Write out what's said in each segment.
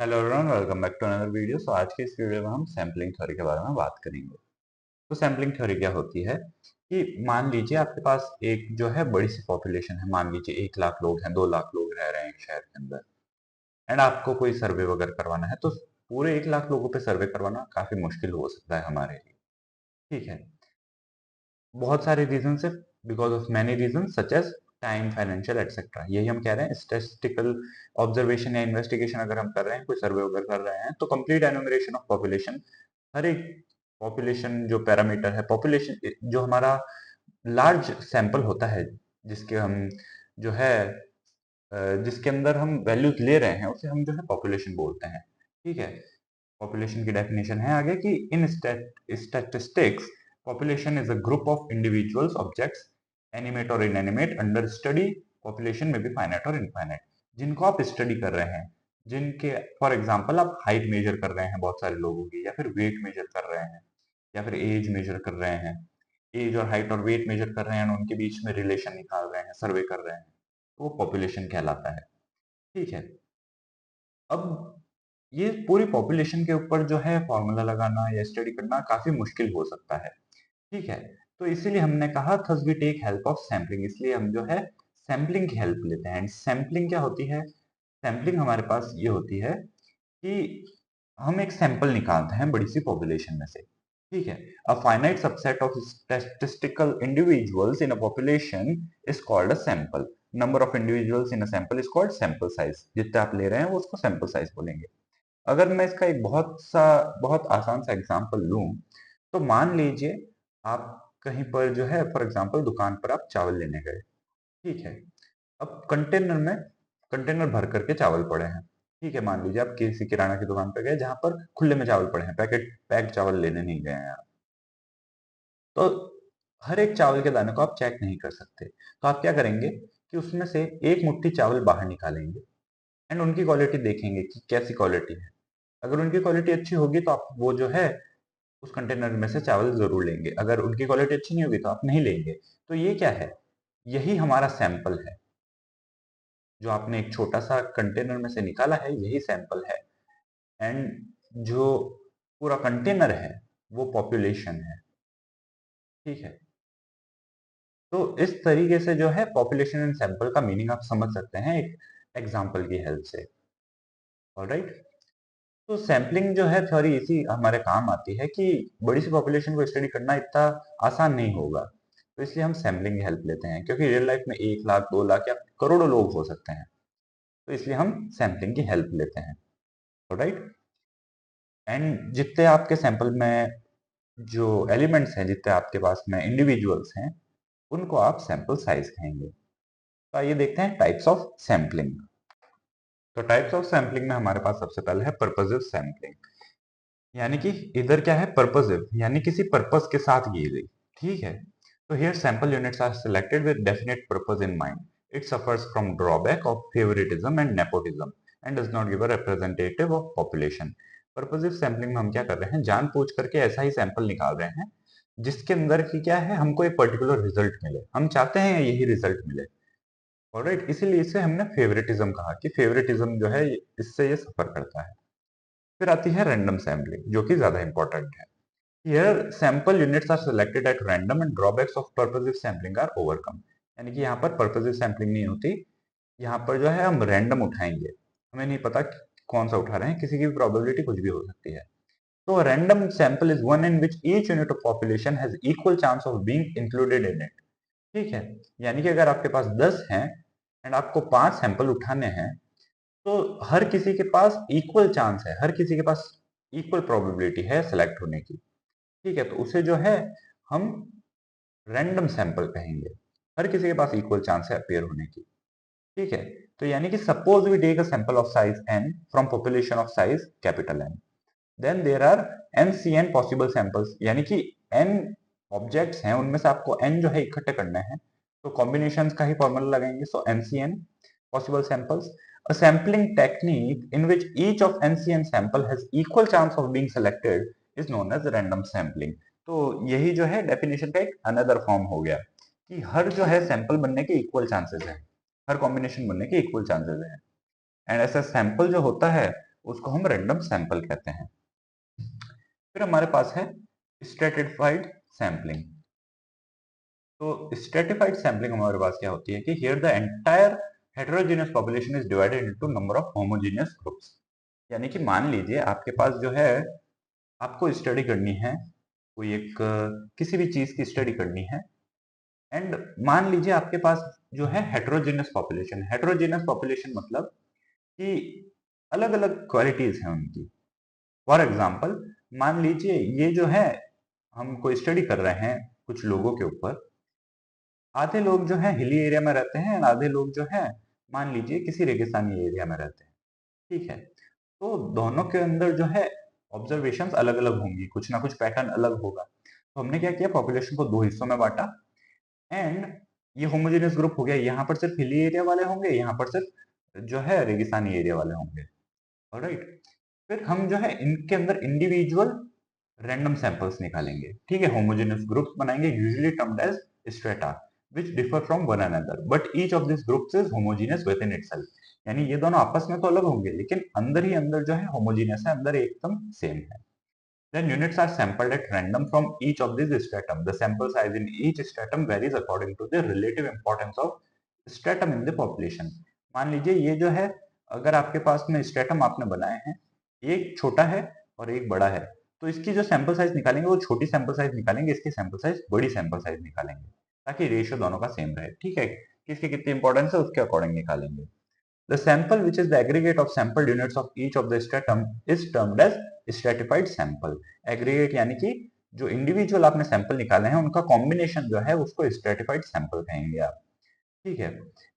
Hello everyone, welcome back to another video. आज की इस वीडियो में हम सैम्पलिंग थ्योरी के बारे में बात करेंगे। तो सैम्पलिंग थ्योरी क्या होती है कि मान लीजिए आपके पास एक जो है बड़ी सी पॉपुलेशन है। मान लीजिए 1 लाख लोग हैं, 2 लाख लोग रह रहे हैं एक शहर के अंदर, एंड आपको कोई सर्वे वगैरह करवाना है। तो पूरे 1 लाख लोगों पे सर्वे करवाना काफी मुश्किल हो सकता है हमारे लिए। ठीक है, बहुत सारे रीजन से, because of many reason such as time, financial etcetera. यही हम कह रहे हैं स्टैटिस्टिकल ऑब्जर्वेशन या इन्वेस्टिगेशन अगर हम कर रहे हैं, कोई सर्वे वगैरह कर रहे हैं, तो कंप्लीट एनुमरेशन ऑफ पॉपुलेशन, हर एक पॉपुलेशन जो पैरामीटर है, पॉपुलेशन जो हमारा लार्ज सैंपल होता है, जिसके हम जो है जिसके अंदर हम वैल्यूज ले रहे हैं, उसे हम जो है पॉपुलेशन बोलते हैं। ठीक है, पॉपुलेशन की डेफिनेशन है आगे कि इन statistics population is a group of individuals, objects, animate और इनएनिमेट अंडर स्टडी। पॉपुलेशन में भी फाइनाइट और इनफाइनाइट, जिनको आप स्टडी कर रहे हैं, जिनके फॉर एग्जांपल आप हाइट मेजर कर रहे हैं बहुत सारे लोगों की, या फिर वेट मेजर कर रहे हैं, या फिर एज मेजर कर रहे हैं। एज और हाइट और वेट मेजर कर रहे हैं, उनके बीच में रिलेशन निकाल रहे हैं, सर्वे कर रहे हैं, तो वो पॉपुलेशन कहलाता है। ठीक है, अब ये पूरी पॉपुलेशन के ऊपर जो है फॉर्मूला लगाना या स्टडी करना काफी मुश्किल हो सकता है। ठीक है, तो इसीलिए हमने कहा thus we take help of sampling. इसलिए हम जो है सैम्पलिंग की हेल्प लेते हैं। एंड सैम्पलिंग क्या होती है? सैम्पलिंग हमारे पास ये होती है कि हम एक सैंपल निकालते हैं बड़ी सी पॉपुलेशन में से। ठीक है, a finite subset of statistical individuals in a population is called a sample. Number of individuals in a sample is called sample size. जितने आप ले रहे हैं वो उसको सैंपल साइज बोलेंगे। अगर मैं इसका एक बहुत आसान सा एग्जांपल लूं, तो मान लीजिए आप कहीं पर जो है फॉर एग्जांपल दुकान पर आप चावल लेने गए। ठीक है, अब कंटेनर भर करके चावल पड़े हैं। ठीक है, मान लीजिए आप किसी किराना की दुकान पर गए जहां पर खुले में चावल पड़े हैं, पैक्ड चावल लेने नहीं गए हैं आप। तो हर एक चावल के दाने को आप चेक नहीं कर सकते, तो आप क्या करेंगे कि उसमें से एक मुट्ठी चावल बाहर निकालेंगे एंड उनकी क्वालिटी देखेंगे कि कैसी क्वालिटी है। अगर उनकी क्वालिटी अच्छी होगी तो आप वो जो है उस कंटेनर में से चावल जरूर लेंगे। अगर उनकी क्वालिटी अच्छी नहीं होगी तो आप नहीं लेंगे। तो ये क्या है? यही हमारा सैंपल है। जो आपने एक छोटा सा कंटेनर में से निकाला है, यही सैंपल है। एंड जो पूरा कंटेनर है वो पॉपुलेशन है। ठीक है, तो इस तरीके से जो है पॉपुलेशन एंड सैंपल का मीनिंग आप समझ सकते हैं एक एग्जांपल की हेल्प से। ऑलराइट, तो सैम्पलिंग जो है थ्योरी इसी हमारे काम आती है कि बड़ी सी पॉपुलेशन को स्टडी करना इतना आसान नहीं होगा। तो इसलिए हम सैम्पलिंग की हेल्प लेते हैं, क्योंकि रियल लाइफ में 1 लाख, 2 लाख या करोड़ों लोग हो सकते हैं। तो इसलिए हम सैम्पलिंग की हेल्प लेते हैं। राइट, एंड जितने आपके सैंपल में जो एलिमेंट्स हैं, जितने आपके पास में इंडिविजुअल्स हैं, उनको आप सैंपल साइज कहेंगे। तो आइए देखते हैं टाइप्स ऑफ सैम्पलिंग। तो टाइप्स ऑफ सैम्पलिंग में हमारे पास सबसे पहले है पर्पसिव सैम्पलिंग। यानी कि इधर क्या है? पर्पसिव, यानी किसी पर्पस के साथ की गई। ठीक है, तो here sample units are selected with definite purpose in mind. It suffers from drawback of favouritism and nepotism and does not give a representative of population. Purposive sampling में हम क्या कर रहे हैं? जानबूझ करके ऐसा ही सैंपल निकाल रहे हैं जिसके अंदर की क्या है, हमको एक पर्टिकुलर रिजल्ट मिले, हम चाहते हैं यही रिजल्ट मिले। ऑलराइट, इसीलिए इसे हमने फेवरेटिज्म कहा कि फेवरेटिज्म जो है इससे ये सफर करता है। फिर आती है रैंडम सैम्पलिंग, जो कि ज्यादा इंपॉर्टेंट है। Here sample units are selected at random and drawbacks of purposive sampling are overcome। यानी कि यहाँ पर purposive sampling नहीं होती, यहाँ पर जो है हम random उठाएंगे। हमें नहीं पता कि कौन सा उठा रहे हैं, किसी की भी probability कुछ भी हो सकती है। तो a random sample is one in which each unit of population has equal chance of being included in it। ठीक है, यानी कि अगर आपके पास 10 हैं एंड आपको 5 सैंपल उठाने हैं, तो हर किसी के पास इक्वल चांस है, हर किसी के पास इक्वल प्रोबेबिलिटी है सेलेक्ट होने की। ठीक है, तो उसे जो है हम रैंडम सैंपल कहेंगे। हर किसी के पास इक्वल चांस है अपीयर होने की। ठीक है, तो यानी कि suppose we take a sample of size n from population of size capital N, then there are NCN possible samples. यानी कि n ऑब्जेक्ट्स हैं, उनमें से आपको n जो है इकट्ठे करने हैं, तो कॉम्बिनेशन का ही फॉर्मूला लगाएंगे। सो NCN possible samples, a sampling technique in which each of NCN sample has equal chance of being selected is known as random sampling। तो यही जो है डेफिनेशन का एक अनदर फॉर्म हो गया कि हर जो है सैंपल बनने के इक्वल चांसेस हैं, हर कॉम्बिनेशन बनने के इक्वल चांसेस हैं। एंड ऐसा सैंपल जो होता है उसको हम रैंडम सैंपल कहते हैं। फिर हमारे पास है स्ट्रेटिफाइड सैंपलिंग। तो स्ट्रेटिफाइड सैंपलिंग हमारे पास क्या होती है कि here the entire heterogeneous population is divided into number of homogeneous groups. यानी कि मान लीजिए आपके पास जो है, आपको स्टडी करनी है, कोई एक किसी भी चीज की स्टडी करनी है, एंड मान लीजिए आपके पास जो है हेटेरोजेनियस पॉपुलेशन। हेटेरोजेनियस पॉपुलेशन मतलब कि अलग अलग क्वालिटीज हैं उनकी। फॉर एग्जाम्पल मान लीजिए ये जो है, हम कोई स्टडी कर रहे हैं कुछ लोगों के ऊपर। आधे लोग जो है हिली एरिया में रहते हैं, आधे लोग जो है मान लीजिए किसी रेगिस्तानी एरिया में रहते हैं। ठीक है, तो दोनों के अंदर जो है ऑब्जर्वेशंस अलग अलग होंगी, कुछ ना कुछ पैटर्न अलग होगा। तो हमने क्या किया, पॉपुलेशन को दो हिस्सों में बांटा, एंड ये होमोजेनियस ग्रुप हो गया। यहाँ पर सिर्फ हिली एरिया वाले होंगे, यहाँ पर सिर्फ जो है रेगिस्तानी एरिया वाले होंगे। ऑलराइट, फिर हम जो है इनके अंदर इंडिविजुअल रैंडम सैंपल्स निकालेंगे। ठीक है, होमोजेनियस ग्रुप्स बनाएंगे, usually termed as strata, which differ from one another but each of these groups is homogeneous within itself। यानी ये दोनों आपस में तो अलग होंगे लेकिन अंदर ही अंदर जो है होमोजेनियस है, अंदर एकदम सेम है। Then units are sampled at random from each of these stratum. The sample size in each stratum varies according to the relative importance of stratum in the population। मान लीजिए ये जो है, अगर आपके पास में स्ट्रेटम आपने बनाए हैं, एक छोटा है और एक बड़ा है, तो इसकी जो सैंपल साइज निकालेंगे वो छोटी सैंपल साइज निकालेंगे, इसकी सैंपल साइज बड़ी सैंपल साइज निकालेंगे, ताकि रेशियो दोनों का सेम रहे। ठीक है, किसकी कितनी इंपॉर्टेंस है उसके अकॉर्डिंग निकालेंगे। The sample, which is the aggregate of sampled units of each of the stratum, is termed as stratified sample। Aggregate यानी कि जो इंडिविजुअल आपने सैंपल निकाले हैं उनका कॉम्बिनेशन जो है उसको स्ट्रेटिफाइड सैंपल कहेंगे आप। ठीक है,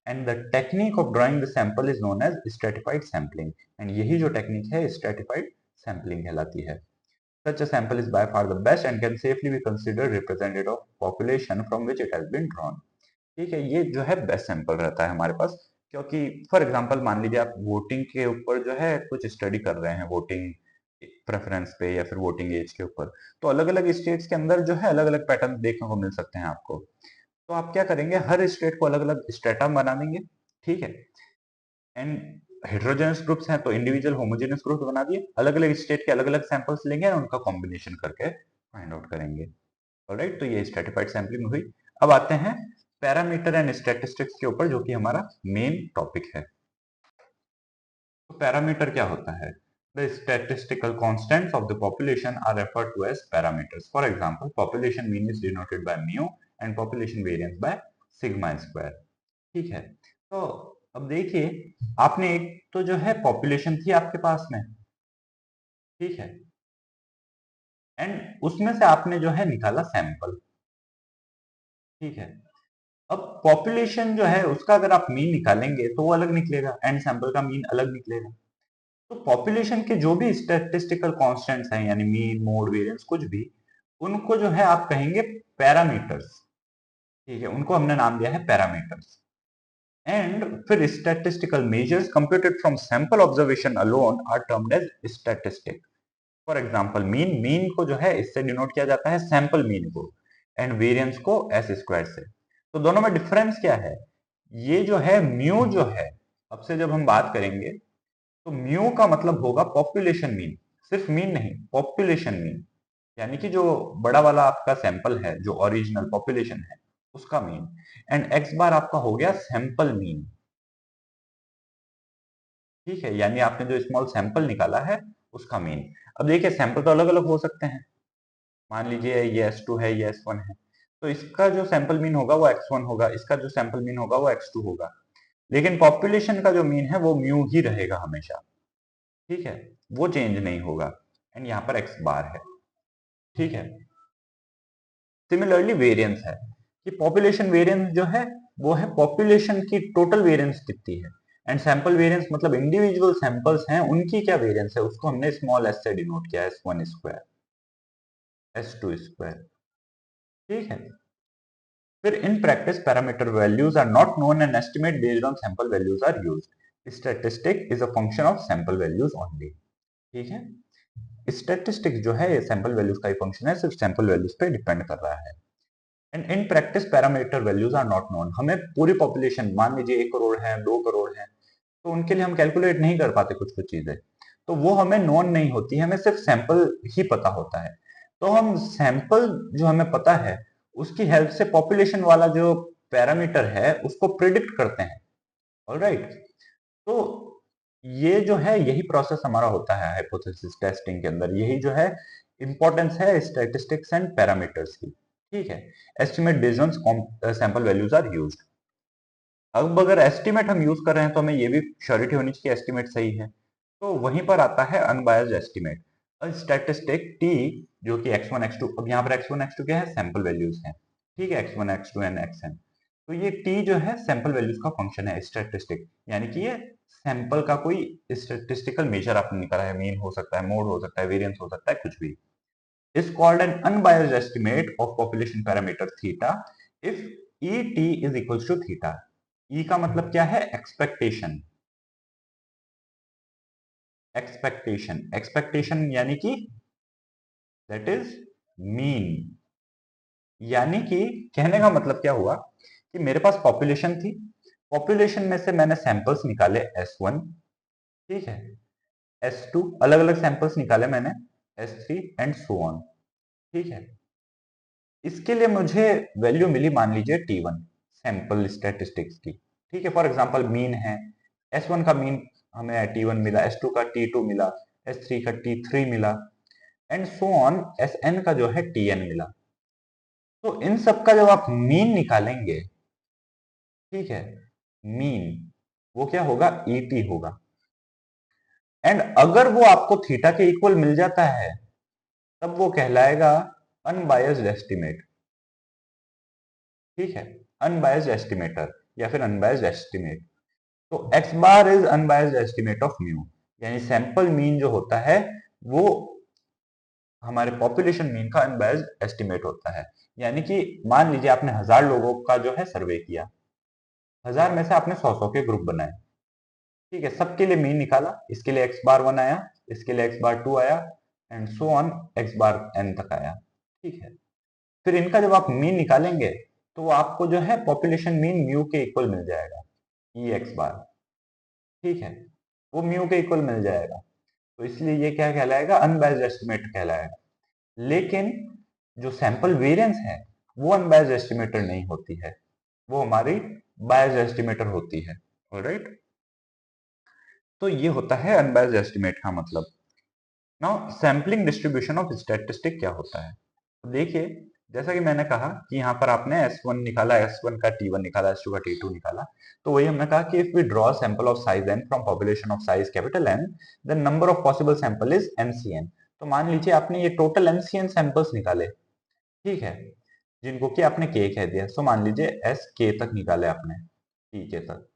and the technique of drawing the sample is known as stratified sampling. And यही जो टेक्निक है स्ट्रेटिफाइड सैंपलिंग कहलाती है। Such a sample is by far the best and can safely be considered representative of population from which it has been drawn। ठीक है, ये जो है बेस्ट सैंपल रहता है हमारे पास, क्योंकि फॉर एग्जांपल मान लीजिए आप वोटिंग के ऊपर जो है कुछ स्टडी कर रहे हैं, वोटिंग प्रेफरेंस पे या फिर वोटिंग एज के ऊपर, तो अलग अलग स्टेट्स के अंदर जो है अलग अलग पैटर्न देखने को मिल सकते हैं आपको। तो आप क्या करेंगे, हर स्टेट को अलग अलग स्टेटा बना देंगे। ठीक है, एंड हेटेरोजेनस ग्रुप्स हैं तो इंडिविजुअल होमोजेनस ग्रुप बना दिए, अलग अलग स्टेट के अलग अलग सैंपल्स लेंगे और उनका कॉम्बिनेशन करके फाइंड आउट करेंगे। ऑलराइट, तो ये स्ट्रेटिफाइड सैंपलिंग हुई। अब आते हैं पैरामीटर एंड स्टैटिस्टिक्स के ऊपर, जो कि हमारा मेन टॉपिक है। तो पैरामीटर क्या होता है? The statistical constants of the population are referred to as parameters. For example population mean is denoted by mu and population variance by sigma square. ठीक है, तो अब देखिए, आपने एक तो जो है पॉपुलेशन थी आपके पास में, ठीक है, एंड उसमें से आपने जो है निकाला सैंपल। ठीक है, अब पॉपुलेशन जो है उसका अगर आप मीन निकालेंगे तो वो अलग निकलेगा एंड सैंपल का मीन अलग निकलेगा। तो पॉपुलेशन के जो भी स्टैटिस्टिकल कांस्टेंट्स हैं, यानी मीन, मोड, वेरिएंस, कुछ भी, उनको जो है आप कहेंगे पैरामीटर्स। ठीक है, उनको हमने नाम दिया है पैरामीटर्स। एंड फिर statistical measures computed from sample observation alone are termed as statistic. For example mean, mean को जो है इससे डिनोट किया जाता है, सैंपल मीन को, एंड वेरिएंस को एस स्क्वायर से। तो दोनों में डिफरेंस क्या है? ये जो है म्यू जो है, अब से जब हम बात करेंगे तो म्यू का मतलब होगा पॉपुलेशन मीन, सिर्फ मीन नहीं, पॉपुलेशन मीन, यानी कि जो बड़ा वाला आपका सैंपल है, जो ओरिजिनल पॉपुलेशन है उसका मीन, एंड एक्स बार आपका हो गया सैंपल मीन। ठीक है, यानी आपने जो स्मॉल सैंपल निकाला है उसका मीन। अब देखिए सैंपल तो अलग अलग हो सकते हैं, मान लीजिए ये S2 है, ये S1 है, तो इसका जो सैंपल मीन होगा वो X1 होगा, इसका जो सैंपल मीन होगा वो X2 होगा, लेकिन पॉपुलेशन का जो मीन है वो म्यू ही रहेगा हमेशा। ठीक है, वो चेंज नहीं होगा, एंड यहाँ पर एक्स बार है। ठीक है, सिमिलरली वेरिएंस है कि पॉपुलेशन वेरिएंस जो है वो है पॉपुलेशन की टोटल वेरिएंस कितनी है, एंड सैंपल वेरिएंस मतलब इंडिविजुअल सैंपल्स हैं उनकी क्या वेरिएंस है, उसको हमने स्मॉल एस से डिनोट किया है, S1 स्क्वायर, S2 स्क्वायर। ठीक है, फिर in practice parameter values are not known and estimate based on sample values are used. Statistic is a function of sample values only. ठीक है, स्टैटिस्टिक्स जो है सैंपल वैल्यूज का ही फंक्शन है, सिर्फ सैंपल वैल्यूज पे डिपेंड कर रहा है। And in practice parameter values are not known. हमें पूरी पॉपुलेशन मान लीजिए 1 करोड़ है, 2 करोड़ है, तो उनके लिए हम कैलकुलेट नहीं कर पाते कुछ कुछ चीजें। तो वो हमें नोन नहीं होती है, हमें सिर्फ सैंपल ही पता होता है। तो हम सैंपल जो हमें पता है उसकी हेल्प से पॉपुलेशन वाला जो पैरामीटर है उसको प्रिडिक्ट करते हैं। ऑलराइट, तो ये जो है यही प्रोसेस हमारा होता है हाइपोथेसिस टेस्टिंग के अंदर, यही जो है इंपॉर्टेंस है स्टैटिस्टिक्स एंड पैरामीटर्स की। ठीक है, estimate based on sample values are used. अब अगर एस्टिमेट हम यूज कर रहे हैं तो हमें ये भी श्योरिटी होनी चाहिए एस्टिमेट सही है, तो वहीं पर आता है अनबायस्ड एस्टिमेट। स्टैटिस्टिक टी जो कि x1 x2, अब यहाँ पर x1 x2 क्या है, सैंपल वैल्यूज हैं। ठीक है, x1 x2 एंड xn, तो ये टी जो है सैंपल वैल्यूज का फंक्शन है स्टैटिस्टिक, यानी कि ये सैंपल का कोई स्टैटिस्टिकल मेजर आपने निकाला है, मीन हो सकता है, मोड हो सकता है, वेरिएंस हो सकता है, कुछ भी। Is called an unbiased estimate of population parameter theta if E T is equals to theta. E का मतलब क्या है, एक्सपेक्टेशन। एक्सपेक्टेशन यानी कि दैट इज मीन। यानी कि कहने का मतलब क्या हुआ कि मेरे पास पॉपुलेशन थी, पॉपुलेशन में से मैंने सैंपल्स निकाले S1, ठीक है, S2, अलग अलग सैंपल्स निकाले मैंने, S3 एंड सो ऑन। ठीक है, इसके लिए मुझे वैल्यू मिली मान लीजिए T1 सैंपल स्टैटिस्टिक्स की। ठीक है, फॉर एग्जांपल मीन है, S1 का मीन हमें T1 मिला, S2 का T2 मिला, S3 का T3 मिला, एंड सो ऑन Sn का जो है Tn मिला। तो इन सब का जब आप मीन निकालेंगे, ठीक है, मीन वो क्या होगा, ईटी होगा। एंड अगर वो आपको थीटा के इक्वल मिल जाता है तब वो कहलाएगा अनबायस्ड एस्टिमेट। ठीक है, अनबायस्ड एस्टिमेटर या फिर अनबायस्ड एस्टिमेट। तो x bar is unbiased estimate of mu, यानी सैंपल मीन जो होता है वो हमारे पॉपुलेशन मीन का अनबायस्ड एस्टिमेट होता है। यानी कि मान लीजिए आपने 1000 लोगों का जो है सर्वे किया, 1000 में से आपने 100 के ग्रुप बनाए, ठीक है, सबके लिए मीन निकाला, इसके लिए एक्स बार 1 आया, इसके लिए एक्स बार 2 आया, and so on X bar N तक आया। ठीक है, फिर इनका जब आप मीन निकालेंगे तो आपको जो है पॉपुलेशन मीन म्यू के इक्वल मिल जाएगा, ई एक्स बार। ठीक है, वो म्यू के इक्वल मिल जाएगा, तो इसलिए ये क्या कहलाएगा, अनबायस्ड एस्टिमेट कहलाएगा। लेकिन जो सैंपल वेरिएंस है वो अनबायस्ड एस्टिमेटर नहीं होती है, वो हमारी बायस्ड एस्टिमेटर होती है। ऑलराइट, तो ये होता है अनबायस्ड एस्टिमेट का मतलब। Now sampling distribution of statistic क्या होता है, तो देखिए, जैसा कि मैंने कहा कि यहाँ पर आपने S1 निकाला, S1 का T1 निकाला, S2 का T2 निकाला, तो वही हमने कहा कि if we draw sample of size n from population of size capital N, then number of possible sample is NCN। तो मान लीजिए आपने ये टोटल NCN सैंपल्स निकाले, ठीक है, जिनको कि आपने k कह दिया, सो मान लीजिए SK तक निकाले आपने, TK तक।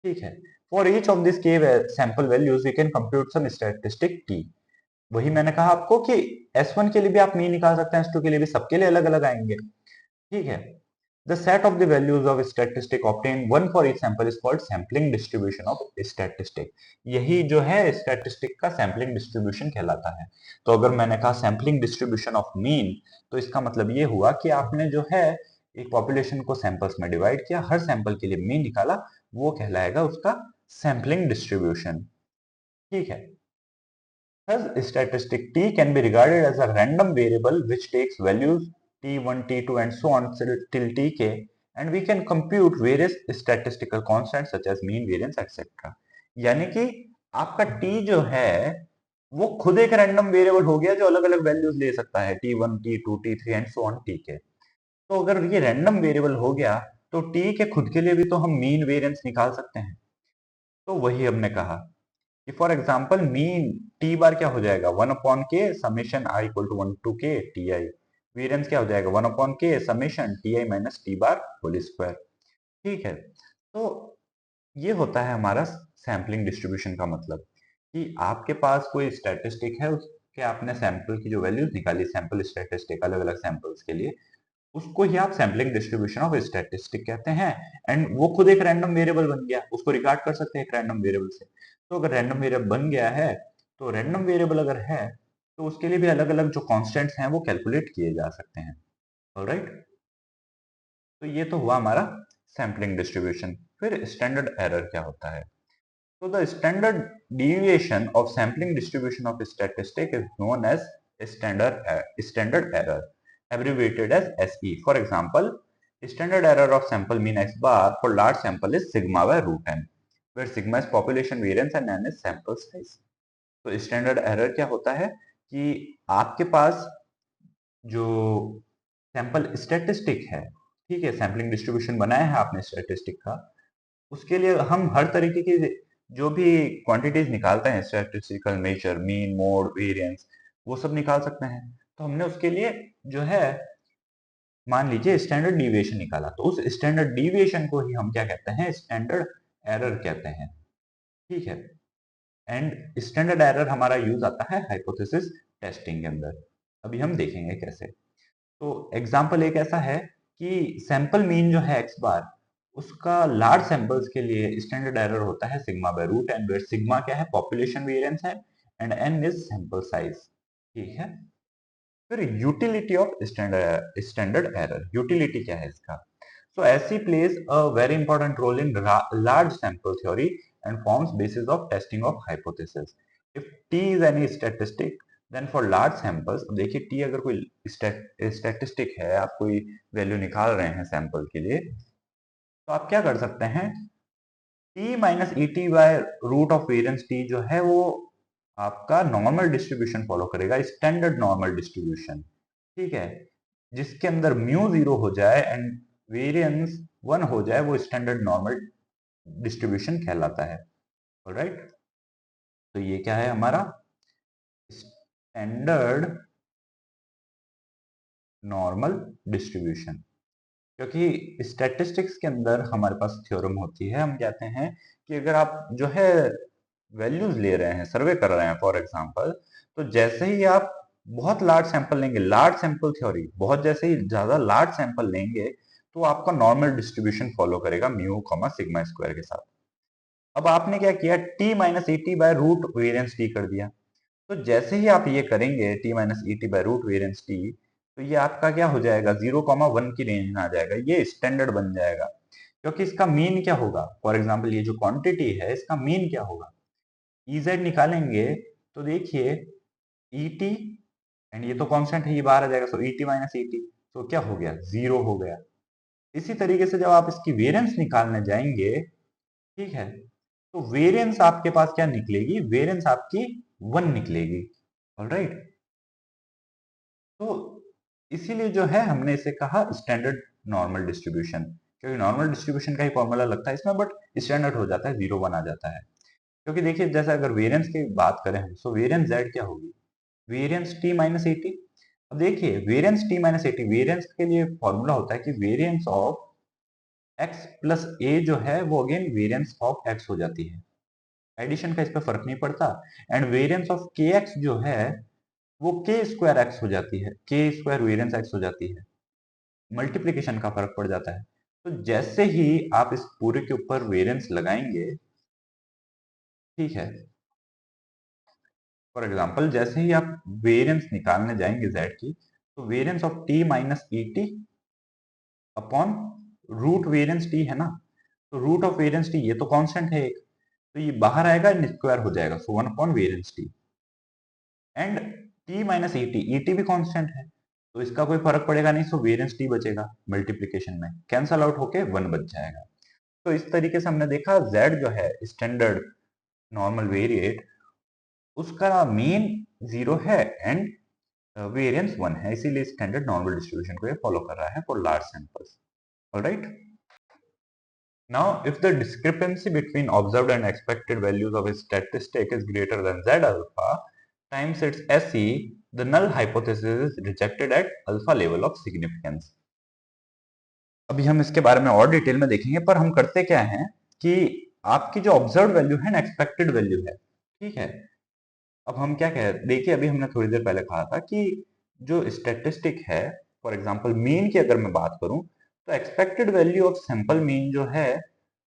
ठीक है, for each of this k sample values we can compute some statistic T। वही मैंने कहा आपको कि S1 के लिए भी आप मीन निकाल सकते हैं, S2 के लिए भी, सबके लिए अलग अलग आएंगे। ठीक है, the set of the values of statistic obtain one for each sample is called sampling distribution of statistic. यही जो है स्टैटिस्टिक का सैंपलिंग डिस्ट्रीब्यूशन कहलाता है। तो अगर मैंने कहा सैंपलिंग डिस्ट्रीब्यूशन ऑफ मीन, तो इसका मतलब ये हुआ कि आपने जो है एक पॉपुलेशन को सैंपल्स में डिवाइड किया, हर सैंपल के लिए मीन निकाला, वो कहलाएगा उसका सैंपलिंग डिस्ट्रीब्यूशन। ठीक है, thus, statistic t can be regarded as a random variable which takes values t1, t2, and so on till tk, and we can compute various statistical constants such as mean, variance, etc. यानी कि आपका t जो है वो खुद एक random variable हो गया जो अलग अलग वैल्यूज ले सकता है, t1, t2, t3 and so on tk। तो अगर ये रैंडम वेरिएबल हो गया तो t के खुद के लिए भी तो हम मीन वेरिएंस निकाल सकते हैं। तो वही हमने कहा कि for example mean T bar क्या हो जाएगा, 1/k summation i equal to 1 to k ti। Variance क्या हो जाएगा, 1/k summation ti minus T bar whole square. ठीक है, तो ये होता है हमारा सैम्पलिंग डिस्ट्रीब्यूशन का मतलब, कि आपके पास कोई स्टैटिस्टिक है, उसके आपने सैंपल की जो वैल्यूज निकाली, सैंपल स्टैटिस्टिक अलग अलग सैंपल्स के लिए, उसको ही आप सैम्पलिंग डिस्ट्रीब्यूशन ऑफ स्टैटिस्टिक कहते हैं। एंड वो खुद एक रैंडम वेरिएबल बन गया, उसको रिगार्ड कर सकते हैं एक रैंडम वेरिएबल से। तो अगर रैंडम वेरिएबल बन गया है, तो रैंडम वेरिएबल अगर है तो उसके लिए भी अलग अलग जो कॉन्स्टेंट्स हैं वो कैलकुलेट किए जा सकते हैं। ऑलराइट, तो ये तो हुआ हमारा सैम्पलिंग डिस्ट्रीब्यूशन। फिर स्टैंडर्ड एरर क्या होता है, So the standard deviation of sampling distribution of statistic is known as standard error, abbreviated as SE. For example, standard error of sample mean x bar for large sample is sigma by root n, where sigma is population variance and n is sample size. तो standard error क्या होता है कि आपके पास जो sample statistic है, ठीक है, सैम्पलिंग डिस्ट्रीब्यूशन बनाया है आपने स्टैटिस्टिक का, उसके लिए हम हर तरीके की जो भी क्वांटिटीज निकालते हैं, statistical measure, mean, mode, variance, वो सब निकाल सकते हैं। तो हमने उसके लिए जो है मान लीजिए स्टैंडर्ड डिविएशन निकाला, तो उस स्टैंडर्ड डिविएशन को ही हम क्या कहते हैं, स्टैंडर्ड एरर कहते हैं, ठीक है। एंड स्टैंडर्ड एरर हमारा यूज आता है हाइपोथेसिस टेस्टिंग के अंदर। अभी हम देखेंगे कैसे। तो एग्जाम्पल एक ऐसा है कि सैंपल मीन जो है एक्स बार, उसका लार्ज सैंपल्स के लिए स्टैंडर्ड एरर होता है sigma by root N, where sigma क्या है, पॉपुलेशन वेरिएंस है, and N is sample size, ठीक है। फिर utility of standard error, utility क्या है इसका? So SC plays a very important role in large sample theory and forms basis of testing of hypothesis. If T is any statistic, then for large samples, अब देखिए T अगर कोई statistic है, आप कोई वैल्यू निकाल रहे हैं सैंपल के लिए, तो आप क्या कर सकते हैं, T minus E T by root of variance T जो है वो आपका नॉर्मल डिस्ट्रीब्यूशन फॉलो करेगा, स्टैंडर्ड नॉर्मल डिस्ट्रीब्यूशन, ठीक है, जिसके अंदर म्यू 0 हो जाए एंड वेरिएंस 1 हो जाए, वो स्टैंडर्ड नॉर्मल डिस्ट्रीब्यूशन कहलाता है। ऑलराइट, तो ये क्या है हमारा स्टैंडर्ड नॉर्मल डिस्ट्रीब्यूशन। क्योंकि स्टैटिस्टिक्स के अंदर हमारे पास थ्योरम होती है, हम कहते हैं कि अगर आप जो है वैल्यूज ले रहे हैं, सर्वे कर रहे हैं फॉर एग्जांपल, तो जैसे ही आप बहुत लार्ज सैंपल लेंगे, लार्ज सैंपल थ्योरी, बहुत जैसे ही ज्यादा लार्ज सैंपल लेंगे, तो आपका नॉर्मल डिस्ट्रीब्यूशन फॉलो करेगा म्यू कॉमा सिग्मा स्क्वायर के साथ। अब आपने क्या किया, T minus E T by root variance T कर दिया। तो जैसे ही आप ये करेंगे T minus E T by root variance T, तो ये आपका क्या हो जाएगा, 0,1 की रेंज में आ जाएगा, ये स्टैंडर्ड बन जाएगा। क्योंकि इसका मीन क्या होगा, फॉर एग्जाम्पल ये जो क्वांटिटी है इसका मीन क्या होगा, EZ निकालेंगे तो देखिए ET, एंड ये तो कांस्टेंट है, ये बाहर आ जाएगा, सो ET माइनस ET, तो क्या हो गया, 0 हो गया। इसी तरीके से जब आप इसकी वेरिएंस निकालने जाएंगे, ठीक है, तो वेरिएंस आपके पास क्या निकलेगी, वेरिएंस आपकी 1 निकलेगी। ऑलराइट, तो इसीलिए जो है हमने इसे कहा स्टैंडर्ड नॉर्मल डिस्ट्रीब्यूशन, क्योंकि नॉर्मल डिस्ट्रीब्यूशन का ही फॉर्मूला लगता है इसमें, बट स्टैंडर्ड हो जाता है, 0,1 आ जाता है। क्योंकि देखिए जैसे अगर वेरिएंस की बात करें हम, सो वेरिएंस z क्या होगी, variance t minus A T. अब देखिए variance t minus A T, variance के लिए फॉर्मूला होता है कि variance of x plus a जो है वो अगेन वेरिएंस ऑफ x हो जाती है, एडिशन का इस पर फर्क नहीं पड़ता। एंड वेरिएंस ऑफ के एक्स जो है वो के स्क्वायर एक्स हो जाती है, के स्क्वायर वेरिएंस एक्स हो जाती है, मल्टीप्लीकेशन का फर्क पड़ जाता है। तो जैसे ही आप इस पूरे के ऊपर वेरिएंस लगाएंगे, ठीक है, फॉर एग्जाम्पल जैसे ही आप वेरिएंस निकालने जाएंगे z की, तो variance of t minus E T upon root variance t है ना, तो रूट ऑफ वेरिएंस t ये तो कांस्टेंट है एक, तो ये बाहर आएगा, स्क्वायर हो जाएगा, सो 1 upon variance t, and t minus E T, E T भी कांस्टेंट है, तो इसका कोई फर्क पड़ेगा नहीं, सो वेरिएंस t बचेगा, मल्टीप्लीकेशन में कैंसल आउट होके 1 बच जाएगा। तो इस तरीके से हमने देखा z जो है स्टैंडर्ड नॉर्मल वेरिएट, उसका मीन 0 है एंड वेरिएंस 1 है, इसीलिए स्टैंडर्ड नॉर्मल डिस्ट्रीब्यूशन को ये फॉलो कर रहा है for large samples. Alright, now if the discrepancy between observed and expected values of a statistic is greater than z alpha times its SE, the null hypothesis is rejected at alpha level of significance. अभी हम इसके बारे में और detail में देखेंगे, पर हम करते क्या हैं कि आपकी जो ऑब्जर्व वैल्यू है ना, एक्सपेक्टेड वैल्यू है, ठीक है। अब हम क्या कह, देखिए अभी हमने थोड़ी देर पहले कहा था कि जो स्टैटिस्टिक है, फॉर एग्जांपल मीन की अगर मैं बात करूं, तो expected value of sample mean जो है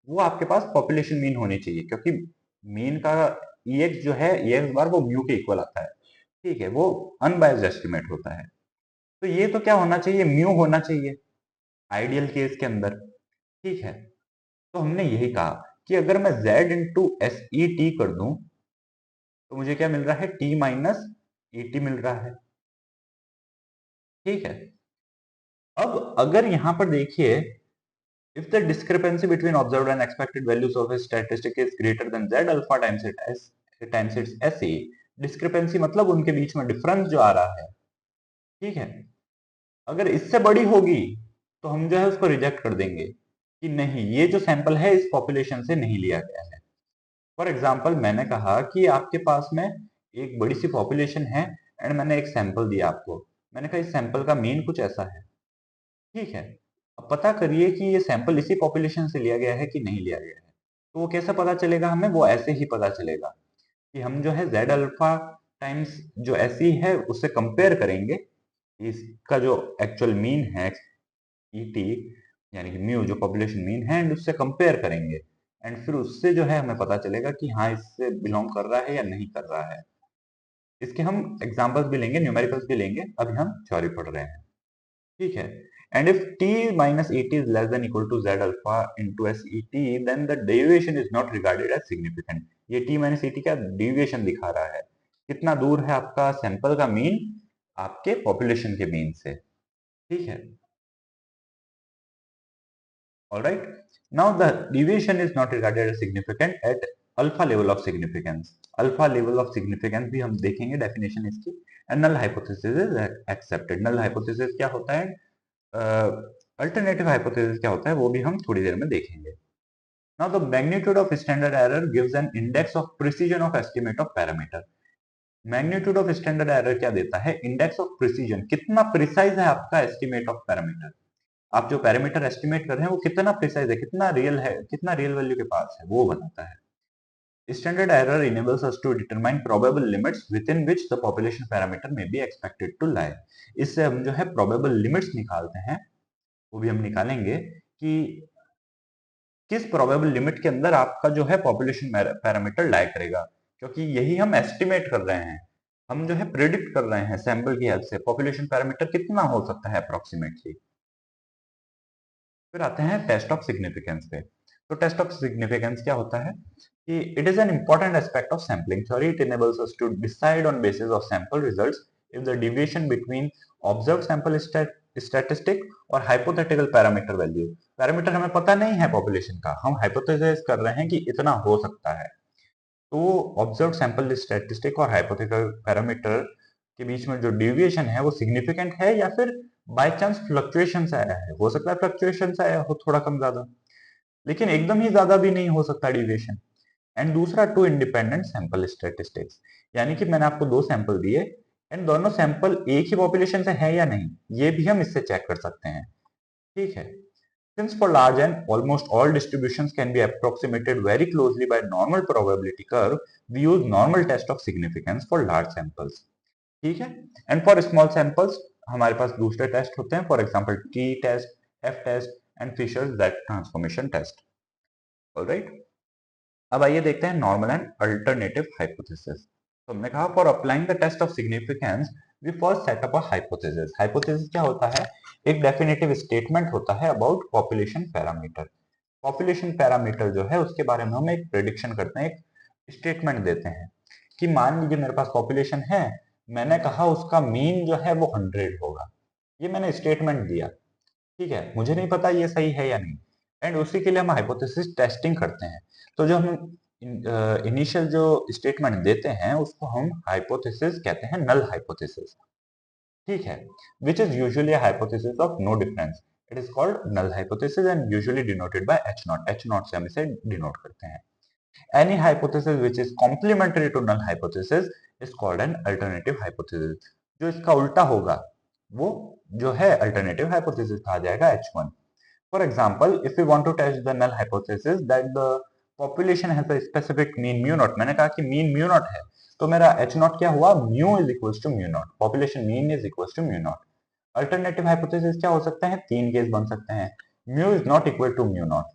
वो आपके पास पॉपुलेशन मीन होनी चाहिए, क्योंकि मीन का EX जो है, EX बार वो म्यू के इक्वल आता है, ठीक है, वो अनबायस्ड एस्टिमेट होता है। तो ये तो क्या होना चाहिए, म्यू होना चाहिए आइडियल केस के अंदर, ठीक है। तो हमने यही कहा कि अगर मैं z into S E T कर दूं तो मुझे क्या मिल रहा है, t माइनस ई टी मिल रहा है। ठीक है, अब अगर यहां पर देखिए, if the discrepancy between observed and expected values of a statistic is greater than z alpha times its SE, discrepancy मतलब उनके बीच में डिफरेंस जो आ रहा है, ठीक है, अगर इससे बड़ी होगी तो हम जो है उसको रिजेक्ट कर देंगे कि नहीं, ये जो सैंपल है इस पॉपुलेशन से नहीं लिया गया है। फॉर एग्जाम्पल मैंने कहा कि आपके पास में एक बड़ी सी पॉपुलेशन है एंड मैंने एक सैंपल दिया आपको, मैंने कहा इस सैंपल का मीन कुछ ऐसा है। ठीक है, अब पता करिए कि ये सैंपल इसी पॉपुलेशन से लिया गया है कि नहीं लिया गया है। तो वो कैसे पता चलेगा हमें, वो ऐसे ही पता चलेगा कि हम जो है जेड अल्फा टाइम्स जो ऐसी है उससे कंपेयर करेंगे, इसका जो एक्चुअल मीन है ई टी यानी कि म्यू जो पॉपुलेशन मीन है, एंड उससे कंपेयर करेंगे एंड फिर उससे जो है हमें पता चलेगा कि हाँ इससे बिलोंग कर रहा है या नहीं कर रहा है। इसके हम एग्जांपल्स भी लेंगे, न्यूमेरिकल्स भी लेंगे, अभी हम थ्योरी पढ़ रहे हैं। ठीक है, and if t minus et is less than equal to z alpha into set, then the deviation is not regarded as significant। ये t minus et क्या deviation दिखा रहा है, कितना दूर है आपका सैंपल का मीन आपके पॉपुलेशन के मीन से। ठीक है, all right, now the deviation is not regarded as significant at alpha level of significance। alpha level of significance भी हम देखेंगे डेफिनेशन इसकी। and null hypothesis is accepted। null hypothesis क्या होता है, अल्टरनेटिव हाइपोथेसिस क्या होता है, वो भी हम थोड़ी देर में देखेंगे। Now the magnitude of standard error gives an index of precision of estimate of parameter. Magnitude of standard error क्या देता है, इंडेक्स ऑफ प्रिसीजन, कितना प्रिसाइज है आपका एस्टिमेट ऑफ पैरामीटर। आप जो पैरामीटर एस्टिमेट कर रहे हैं वो कितना प्रिसाइज है, कितना रियल वैल्यू के पास है, वो बताता है। Standard error enables us to determine probable limits within which the population parameter may be expected to lie। इससे हम जो है probable limits निकालते हैं, वो भी हम निकालेंगे कि किस प्रोबेबल लिमिट के अंदर आपका जो है पॉपुलेशन पैरामीटर लाई करेगा, क्योंकि यही हम एस्टिमेट कर रहे हैं, हम जो है प्रिडिक्ट कर रहे हैं सैंपल की हेल्प से पॉपुलेशन पैरामीटर कितना हो सकता है अप्रोक्सीमेटली। फिर आते हैं टेस्ट ऑफ सिग्निफिकेंस पे। तो टेस्ट ऑफ सिग्निफिकेंस क्या होता है कि it is an important aspect of sampling theory. It enables us to decide on basis of sample results if the deviation between observed sample statistic और hypothetical parameter value. Parameter हमें पता नहीं है population का, हम हाइपोथेसिस कर रहे हैं कि इतना हो सकता है। तो ऑब्जर्व्ड सैंपल स्टैटिस्टिक और हाइपोथेटिकल पैरामीटर के बीच में जो डिविएशन है वो सिग्निफिकेंट है या फिर बाय चांस फ्लक्चुएशन से आया है। हो सकता है फ्लक्चुएशन से आया हो थोड़ा कम ज्यादा, लेकिन एकदम ही ज्यादा भी नहीं हो सकता डिविएशन। एंड दूसरा टू इंडिपेंडेंट सैंपल स्टैटिस्टिक्स, यानी कि मैंने आपको दो सैंपल दिए एंड दोनों सैंपल एक ही पॉपुलेशन से है या नहीं, ये भी हम इससे चेक कर सकते हैं। ठीक है, since for large and almost all distributions can be approximated very closely by normal probability curve, we use normal test of significance for large samples। ठीक है, एंड फॉर स्मॉल सैंपल्स हमारे पास दूसरे टेस्ट होते हैं, for example T test, F test and Fisher Z transformation test. Alright, अब आइए देखते हैं नॉर्मल एंड अल्टरनेटिव हाइपोथेसिस। तो हमने कहा for applying the test of significance we first set up a hypothesis. Hypothesis क्या होता है, एक डेफिनेटिव स्टेटमेंट होता है about population parameter. Population parameter जो है उसके बारे में हम एक प्रेडिक्शन करते हैं, एक स्टेटमेंट देते हैं कि मान लीजिए मेरे पास पॉपुलेशन है, मैंने कहा उसका मीन जो है वो 100 होगा, ये मैंने स्टेटमेंट दिया। ठीक है, मुझे नहीं पता ये सही है या नहीं, एंड उसी के लिए हम हाइपोथेसिस टेस्टिंग करते हैं। तो जो हम इनिशियल जो स्टेटमेंट देते हैं उसको हम हाइपोथेसिस कहते हैं, नल हाइपोथेसिस। ठीक है, which is usually hypothesis of no difference. It is called null hypothesis and usually denoted by H not. H not से हम इसे डिनोट करते हैं। Any hypothesis which is complementary to null hypothesis is called an alternative hypothesis. जो इसका उल्टा होगा वो जो है अल्टरनेटिव हाइपोथेसिस कहा जाएगा, H1। For example, if we want to test the null hypothesis that the population has a specific mean mu naught, मैंने कहा कि mean mu naught है, तो मेरा H naught क्या हुआ, mu is equals to mu naught, population mean is equals to mu naught। Alternative hypothesis क्या हो सकते हैं, तीन केस बन सकते हैं। mu is not equal to mu naught,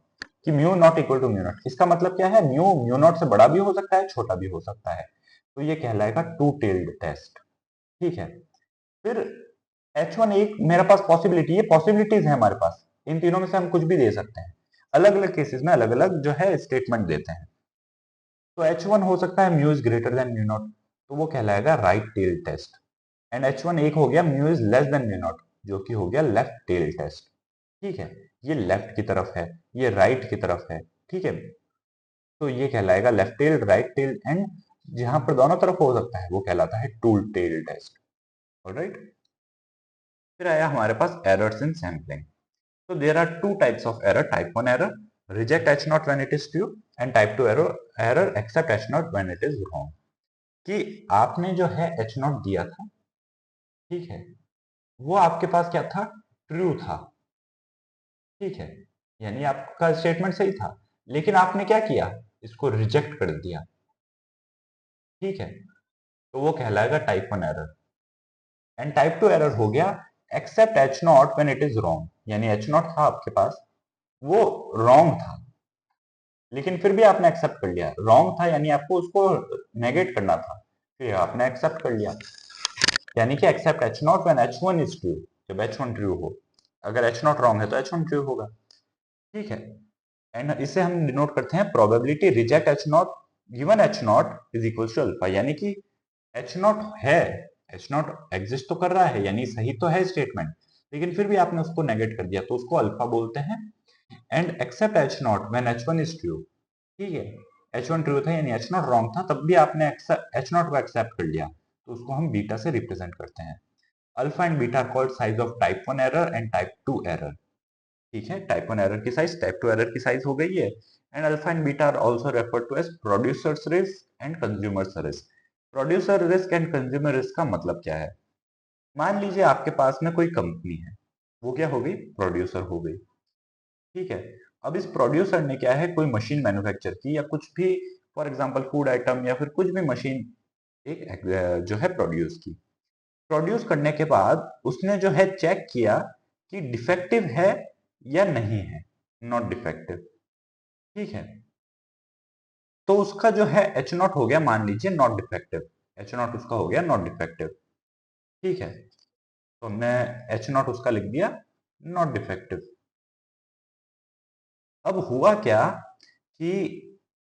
कि mu not equal to mu naught, इसका मतलब क्या है, mu naught से बड़ा भी हो सकता है, छोटा भी हो सकता है, तो ये कहलाएगा टू टेल्ड टेस्ट। ठीक है, फिर H1 एक मेरे पास पॉसिबिलिटी, ये पॉसिबिलिटीज है हमारे पास, इन तीनों में से हम कुछ भी दे सकते हैं। अलग अलग केसेस में अलग अलग जो है स्टेटमेंट देते हैं। तो H1 हो सकता है mu is greater than mu naught, तो वो कहलाएगा right tail test. And H1 एक हो गया mu is less than mu naught, जो कि हो गया लेफ्ट टेल टेस्ट। ठीक है, ये लेफ्ट की तरफ है, ये राइट की तरफ है। ठीक है, तो ये कहलाएगा left tail, right tail, and जहां पर दोनों तरफ हो सकता है वो कहलाता है टू टेल टेस्ट। ऑलराइट, फिर आया हमारे पास errors in sampling. So there are two types of error. Type 1 error, reject H naught when it is true, and type 2 error accept H naught when it is wrong. कि आपने जो है H naught दिया था, ठीक है, वो आपके पास क्या था, ट्रू था। ठीक है, यानी आपका स्टेटमेंट सही था, लेकिन आपने क्या किया, इसको रिजेक्ट कर दिया। ठीक है, तो वो कहलाएगा type 1 error. And type 2 error हो गया accept H naught when it is wrong, यानी H naught था आपके पास, वो रॉन्ग था, लेकिन फिर भी आपने एक्सेप्ट कर लिया। रॉन्ग था यानी आपको उसको नेगेट करना था, फिर आपने एक्सेप्ट कर लिया। यानी कि accept H not when H one is true, जब एच वन ट्रू हो। अगर एच नॉट रॉन्ग है तो एच वन ट्रू होगा। ठीक है, एंड इसे हम डिनोट करते हैं probability reject H not given H not is equal to alpha, यानी कि एच नॉट है, एच नॉट एग्जिस्ट तो कर रहा है, यानी सही तो है स्टेटमेंट, लेकिन फिर भी आपने उसको नेगेट कर दिया, तो उसको अल्फा बोलते हैं। And accept H not when H one is true. ठीक है, एच वन ट्रू था यानी एच नॉट रॉन्ग था, तब भी आपने एच नॉट को एक्सेप्ट कर लिया, तो उसको हम बीटा से रिप्रेजेंट करते हैं। Alpha and beta are called size of type 1 error and type 2 error. ठीक है, टाइप 1 एरर की साइज टाइप 2 एरर की साइज हो गई है। And alpha and beta are also referred to as producers risk and consumers risk. Producer risk and consumer risk का मतलब क्या है? मान लीजिए आपके पास में कोई कंपनी है, वो क्या हो गई, प्रोड्यूसर हो गई। ठीक है, अब इस प्रोड्यूसर ने क्या है, कोई मशीन मैन्युफैक्चर की या कुछ भी, फॉर एग्जांपल फूड आइटम या फिर कुछ भी मशीन एक जो है प्रोड्यूस की। प्रोड्यूस करने के बाद उसने जो है चेक किया कि डिफेक्टिव है या नहीं है, नॉट डिफेक्टिव। ठीक है, तो उसका जो है एच नॉट हो गया, मान लीजिए नॉट डिफेक्टिव, एच नॉट उसका हो गया नॉट डिफेक्टिव। ठीक है, तो हमने एच नॉट उसका लिख दिया नॉट डिफेक्टिव। अब हुआ क्या कि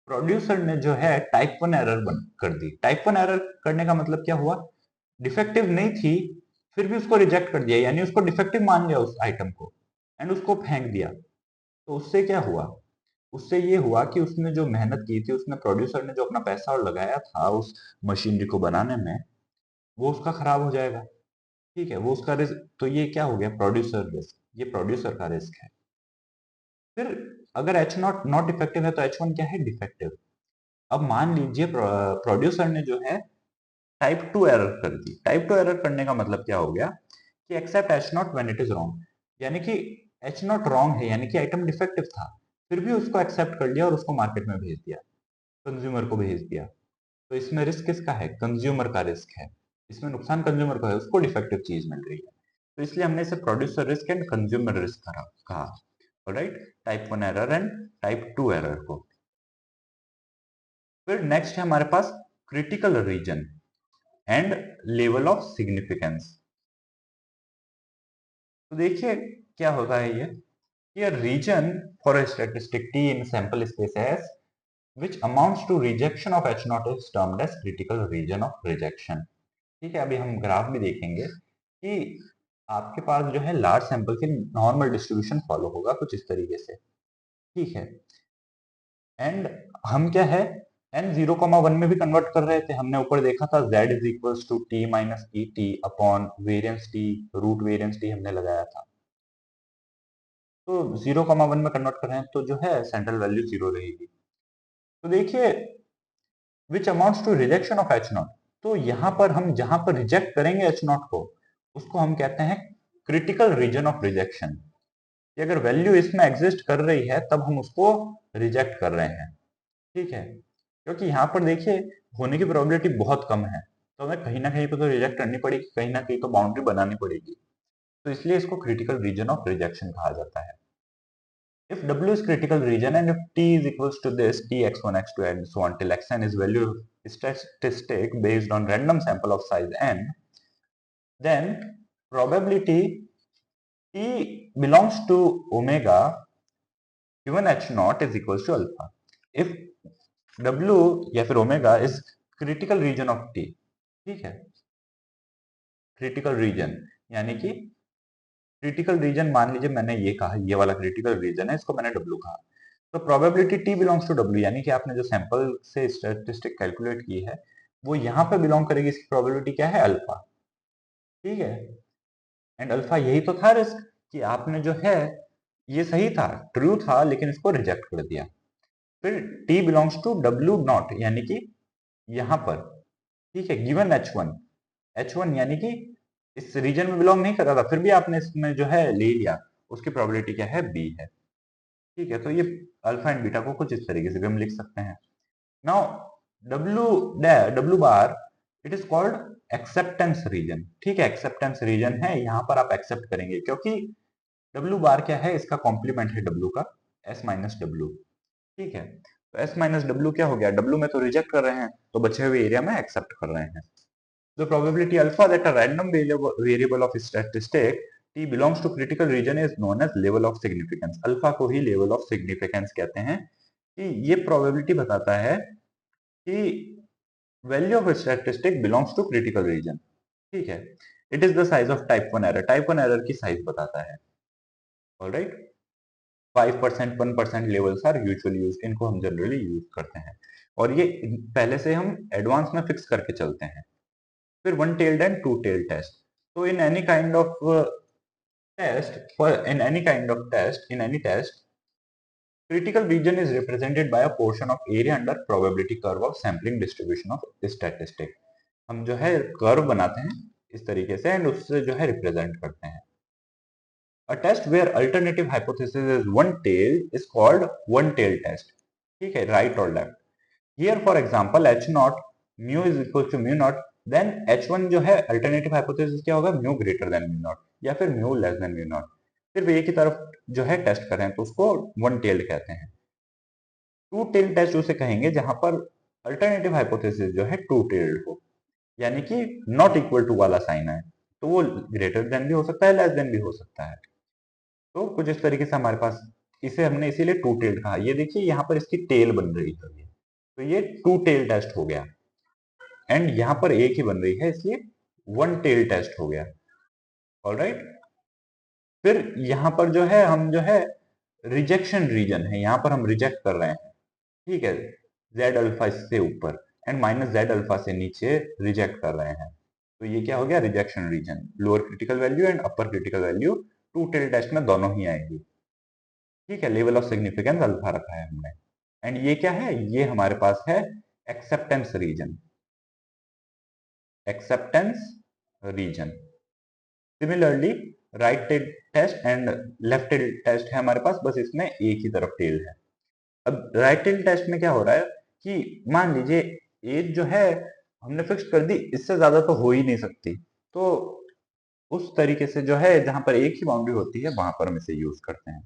प्रोड्यूसर ने जो है टाइप 1 एरर कर दी। टाइप 1 एरर करने का मतलब क्या हुआ, डिफेक्टिव नहीं थी, फिर भी उसको रिजेक्ट कर दिया, यानी उसको डिफेक्टिव मान लिया उस आइटम को, एंड उसको फेंक दिया। तो उससे क्या हुआ, उससे ये हुआ कि उसने जो मेहनत की थी, उसने प्रोड्यूसर ने जो अपना पैसा और लगाया था उस मशीनरी को बनाने में, वो उसका खराब हो जाएगा। ठीक है, वो उसका रिस्क, तो ये क्या हो गया, प्रोड्यूसर रिस्क, ये प्रोड्यूसर का रिस्क है। फिर अगर एच नॉट नॉट डिफेक्टिव है तो एच वन क्या है, डिफेक्टिव। अब मान लीजिए प्रोड्यूसर ने जो है टाइप 2 एरर कर दी। टाइप 2 एरर करने का मतलब क्या हो गया कि accept H not when it is wrong, यानी कि एच नॉट रॉन्ग है, यानी कि आइटम डिफेक्टिव था, फिर भी उसको एक्सेप्ट कर लिया और उसको मार्केट में भेज दिया, कंज्यूमर को भेज दिया। तो इसमें रिस्क किसका है, कंज्यूमर का रिस्क है। इसमें नुकसान कंज्यूमर का है, उसको डिफेक्टिव चीज मिल रही है। तो इसलिए हमने इसे producer risk and consumer risk कहा। Right, type 1 error and type 2 error को। फिर नेक्स्ट है हमारे पास critical region and level of significance. तो देखिए क्या होता है ये region for a statistic t in sample space S which amounts to rejection of H naught is termed as critical region of rejection। ठीक है, अभी हम ग्राफ में देखेंगे कि आपके पास जो है लार्ज सैंपल की नॉर्मल डिस्ट्रीब्यूशन फॉलो होगा कुछ इस तरीके से। ठीक है, एंड हम क्या है n 0,1 में भी कन्वर्ट कर रहे थे। हमने ऊपर देखा था z is equals to t minus E T upon variance t, root variance t हमने लगाया था। तो 0,1 में कन्वर्ट कर रहे हैं तो जो है सेंट्रल वैल्यू 0 रहेगी। तो देखिए which amounts to rejection of H not, तो यहाँ पर हम जहां पर रिजेक्ट करेंगे एच नॉट को, उसको हम कहते हैं क्रिटिकल रीजन ऑफ रिजेक्शन। कि अगर वैल्यू इसमें एग्जिस्ट कर रही है तब हम उसको रिजेक्ट कर रहे हैं। ठीक है, क्योंकि यहाँ पर देखिए होने की प्रोबेबिलिटी बहुत कम है, तो हमें कहीं ना कहीं पे तो रिजेक्ट करनी पड़ेगी, कहीं ना कहीं तो बाउंड्री बनानी पड़ेगी। तो इसलिए इसको क्रिटिकल रीजन ऑफ रिजेक्शन कहा जाता है। If W is critical region and if T is equals to this T x1 x2 and so on till xn is value statistic based on random sample of size n, then probability T belongs to omega given H not is equal to alpha if W या फिर omega is critical region of T. ठीक है, critical reason यानी कि critical reason मान लीजिए मैंने ये कहा, ये वाला क्रिटिकल रीजन है, इसको मैंने डब्ल्यू कहा, तो probability T belongs to W, यानी कि आपने जो सैंपल से स्टैटिस्टिक कैलकुलेट की है वो यहाँ पे बिलोंग करेगी, इसकी प्रोबेबिलिटी क्या है, अल्फा। ठीक है, एंड अल्फा यही तो था रिस्क कि आपने जो है ये सही था, ट्रू था, लेकिन इसको रिजेक्ट कर दिया। फिर T belongs to W not यानी कि यहाँ पर, ठीक है, गिवन एच वन यानी कि इस रीजन में बिलोंग नहीं कर रहा था, फिर भी आपने इसमें जो है ले लिया, उसकी प्रोबेबिलिटी क्या है, बी है। ठीक है, तो ये अल्फा एंड बीटा को कुछ इस तरीके से भी हम लिख सकते हैं। Now W W bar it is called acceptance region. ठीक है, एक्सेप्टेंस रीजन है, यहाँ पर आप एक्सेप्ट करेंगे क्योंकि डब्ल्यू बार क्या है, इसका कॉम्प्लीमेंट है डब्ल्यू का, एस माइनस डब्ल्यू। ठीक है, तो एस माइनस डब्ल्यू क्या हो गया, डब्ल्यू में तो रिजेक्ट कर रहे हैं, तो बचे हुए एरिया में एक्सेप्ट कर रहे हैं। The probability alpha that a random variable of statistic t belongs to critical region is known as level of significance। Alpha को ही level of significance कहते हैं कि ये probability बताता है कि value of a statistic belongs to critical region। ठीक है, it is the size of type 1 error, type 1 error की size बताता है। alright, 5% 1% levels are usually used, इनको हम generally use करते हैं, और ये पहले से हम एडवांस में फिक्स करके चलते हैं। फिर one tailed and two tailed test. तो in any kind of in any test critical region is represented by a portion of area under probability curve of sampling distribution of statistic। हम जो है curve बनाते हैं इस तरीके से and उससे जो है रिप्रेजेंट करते हैं। A test where alternative hypothesis is one tail is called one tail test। ठीक है, right or left। Here for example h naught mu is equal to mu naught, then h1 जो है alternative hypothesis क्या होगा, mu greater than mu naught या फिर mu less than mu naught। सिर्फ एक ही तरफ जो है टेस्ट कर रहे हैं तो उसको वन टेल्ड कहते हैं। टू टेल्ड टेस्ट उसे कहेंगे जहां पर अल्टरनेटिव हाइपोथेसिस जो है टू टेल्ड हो, यानी कि नॉट इक्वल टू वाला साइन है, तो वो ग्रेटर देन भी हो सकता है, लेस देन भी हो सकता है। तो कुछ इस तरीके से हमारे पास, इसे हमने इसीलिए टू टेल्ड कहा। ये देखिए यहाँ पर इसकी टेल बन रही है, तो ये टू टेल टेस्ट हो गया, एंड यहां पर एक ही बन रही है इसलिए वन टेल टेस्ट हो गया। ऑलराइट, फिर यहां पर जो है हम जो है रिजेक्शन रीजन है, यहां पर हम रिजेक्ट कर रहे हैं। ठीक है, जेड अल्फा इससे ऊपर एंड माइनस जेड अल्फा से नीचे रिजेक्ट कर रहे हैं, तो ये क्या हो गया, rejection region. Lower critical value and upper critical value two tail test में दोनों ही आएंगी। ठीक है, लेवल ऑफ सिग्निफिकेंस अल्फा रखा है हमने, एंड ये क्या है, ये हमारे पास है acceptance region, acceptance region. Similarly right tail test and left tail test है हमारे पास, बस इसमें एक ही तरफ टेल है। अब राइट टेल टेस्ट में क्या हो रहा है कि मान लीजिए एज जो है हमने फिक्स कर दी, इससे ज्यादा तो हो ही नहीं सकती, तो उस तरीके से जो है जहां पर एक ही बाउंड्री होती है वहां पर हम इसे यूज करते हैं।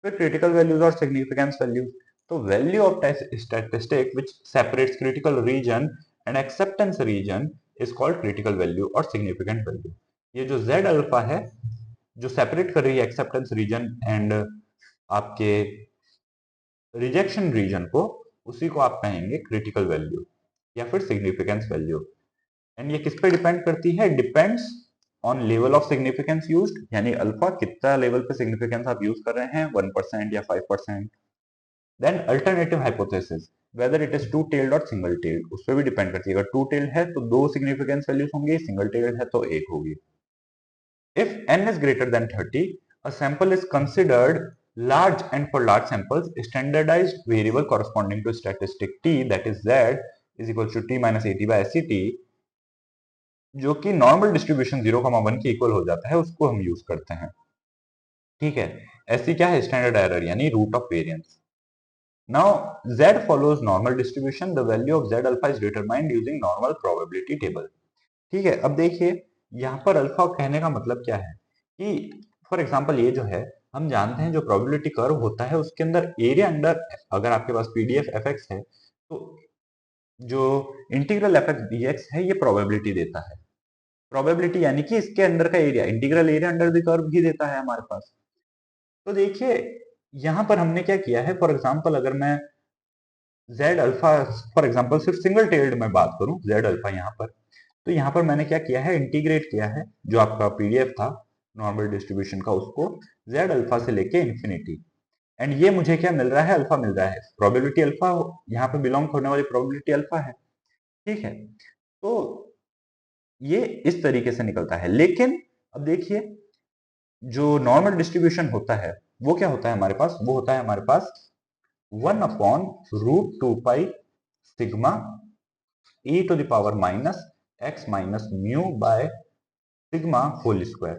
फिर क्रिटिकल वैल्यूज और सिग्निफिकेंस वैल्यूज। तो value of statistic which separates critical region and acceptance region is called critical value और सिग्निफिकेंट वैल्यू। ये जो z अल्फा है जो सेपरेट कर रही है एक्सेप्टेंस रीजन एंड आपके रिजेक्शन रीजन को, उसी को आप कहेंगे क्रिटिकल वैल्यू या फिर सिग्निफिकेंस वैल्यू। एंड ये किस पे डिपेंड करती है, depends on level of significance used, यानी अल्फा कितना लेवल पे सिग्निफिकेंस आप यूज कर रहे हैं, 1% या 5%। Then alternative hypothesis whether it is two tailed और सिंगल टेल्ड, उस पर भी डिपेंड करती है। अगर टू टेल्ड है तो दो सिग्निफिकेंस वैल्यूज होंगी, सिंगल टेल्ड है तो एक होगी। If n is greater than 30, a sample is considered large, and for large samples, standardized variable corresponding to statistic t, that is z, is equal to t minus at by sct, जो कि normal distribution 0,1 के equal हो जाता है, उसको हम use करते हैं। ठीक है, ऐसी क्या है, स्टैंडर्ड एरर यानी root of variance. Now z follows normal distribution, the value of z alpha is determined using normal probability table। ठीक है, अब देखिए यहाँ पर अल्फा कहने का मतलब क्या है कि फॉर एग्जांपल ये जो है हम जानते हैं जो प्रोबेबिलिटी कर्व होता है उसके अंदर एरिया अंडर, अगर आपके पास पीडीएफ एफएक्स है तो जो इंटीग्रल एफएक्स डीएक्स है ये प्रोबेबिलिटी देता है। प्रोबेबिलिटी यानी कि इसके अंदर का area, integral area under the curve भी देता है हमारे पास। तो देखिए यहां पर हमने क्या किया है, फॉर एग्जाम्पल अगर मैं जेड अल्फा, फॉर एग्जाम्पल सिर्फ सिंगल टेल्ड में बात करूं जेड अल्फा यहाँ पर, तो यहाँ पर मैंने क्या किया है, इंटीग्रेट किया है जो आपका पीडीएफ था नॉर्मल डिस्ट्रीब्यूशन का, उसको जेड अल्फा से लेके इन्फिनिटी, एंड ये मुझे क्या मिल रहा है, अल्फा मिल रहा है, प्रोबेबिलिटी अल्फा यहाँ पे बिलोंग होने वाली प्रोबेबिलिटी अल्फा है। ठीक है, तो ये इस तरीके से निकलता है। लेकिन अब देखिए, जो नॉर्मल डिस्ट्रीब्यूशन होता है वो क्या होता है हमारे पास, वो होता है हमारे पास 1/√2 pi sigma e to the power minus X minus mu by sigma whole square.